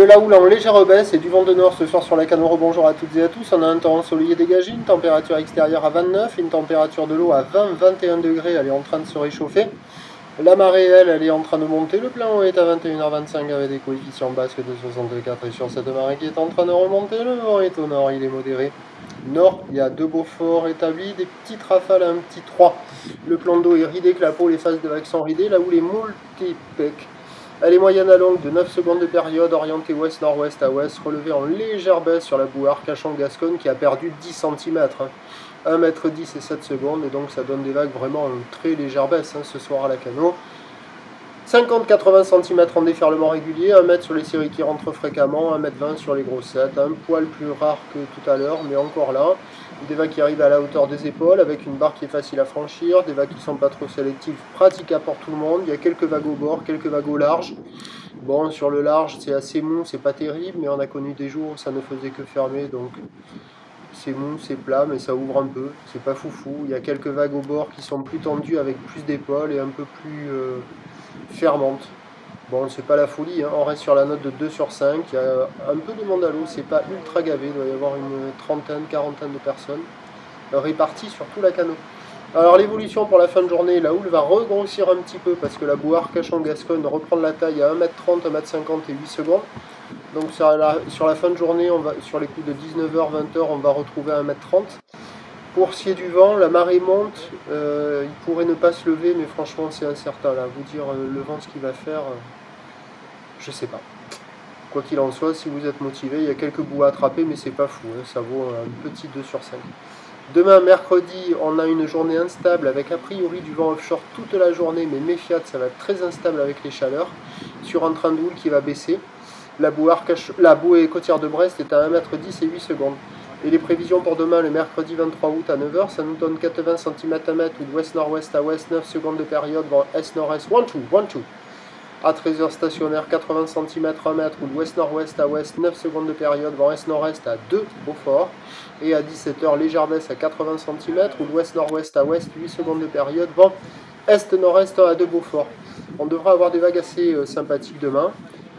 De la houle en légère baisse et du vent de nord ce soir sur la Canot. Bonjour à toutes et à tous. On a un temps ensoleillé dégagé, une température extérieure à 29, une température de l'eau à 20-21 degrés. Elle est en train de se réchauffer. La marée, elle est en train de monter. Le plein eau est à 21h25 avec des coefficients basques de 64. Et sur cette marée qui est en train de remonter, le vent est au nord, il est modéré. Nord, il y a 2 beaux forts établis, des petites rafales à un petit 3. Le plan d'eau est ridé, clapot, les phases de vagues sont ridées. La houle est multipec. Elle est moyenne à longue de 9 secondes de période, orientée ouest-nord-ouest à ouest, relevée en légère baisse sur la bouard Cachan-Gascogne qui a perdu 10 cm. 1,10 m et 7 secondes, et donc ça donne des vagues vraiment en très légère baisse ce soir à la Canot. 50-80 cm en déferlement régulier, 1 m sur les séries qui rentrent fréquemment, 1,20 m sur les grossettes, un poil plus rare que tout à l'heure, mais encore là. Des vagues qui arrivent à la hauteur des épaules, avec une barre qui est facile à franchir, des vagues qui ne sont pas trop sélectives, praticables pour tout le monde. Il y a quelques vagues au bord, quelques vagues au large. Bon, sur le large, c'est assez mou, c'est pas terrible, mais on a connu des jours où ça ne faisait que fermer, donc c'est mou, c'est plat, mais ça ouvre un peu, c'est pas foufou. Il y a quelques vagues au bord qui sont plus tendues avec plus d'épaules et un peu plus fermantes. Bon, c'est pas la folie, on reste sur la note de 2 sur 5. Il y a un peu de monde à l'eau, c'est pas ultra gavé, il doit y avoir une trentaine, quarantaine de personnes réparties sur tout la Canot. Alors l'évolution pour la fin de journée, la houle va regrossir un petit peu parce que la bouard Cachan-Gascogne reprend de la taille à 1,30 m, 1,50 m et 8 secondes. Donc sur la fin de journée, sur les coups de 19h, 20h, on va retrouver 1,30 m. Pour ce qui est du vent, la marée monte, il pourrait ne pas se lever, mais franchement c'est incertain. Là, vous dire le vent ce qu'il va faire, je sais pas. Quoi qu'il en soit, si vous êtes motivé, il y a quelques bouts à attraper, mais c'est pas fou, ça vaut un petit 2 sur 5. Demain, mercredi, on a une journée instable avec a priori du vent offshore toute la journée, mais méfiat, ça va être très instable avec les chaleurs, sur un train de houle qui va baisser. La bouée côtière de Brest est à 1,10 m et 8 secondes. Et les prévisions pour demain, le mercredi 23 août à 9h, ça nous donne 80 cm à mètre ou de ouest-nord-ouest à ouest, 9 secondes de période, vent est-nord-est, 1-2. À 13h stationnaire, 80 cm à mètre ou de ouest-nord-ouest à ouest, 9 secondes de période, vent est-nord-est à 2 Beaufort. Et à 17h, légère baisse à 80 cm ou de ouest-nord-ouest à ouest, 8 secondes de période, vent est-nord-est à 2 Beaufort. On devra avoir des vagues assez sympathiques demain,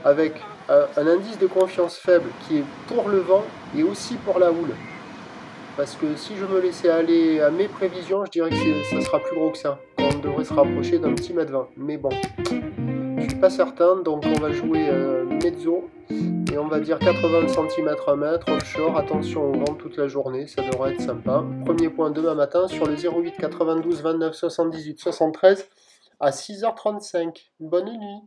avec un indice de confiance faible qui est pour le vent et aussi pour la houle. Parce que si je me laissais aller à mes prévisions, je dirais que ça sera plus gros que ça. On devrait se rapprocher d'un petit 1,20 m. Mais bon, je suis pas certain, donc on va jouer mezzo. Et on va dire 80 cm à mètre, offshore, attention au vent toute la journée, ça devrait être sympa. Premier point demain matin sur le 08 92 29 78 73 à 6h35. Bonne nuit.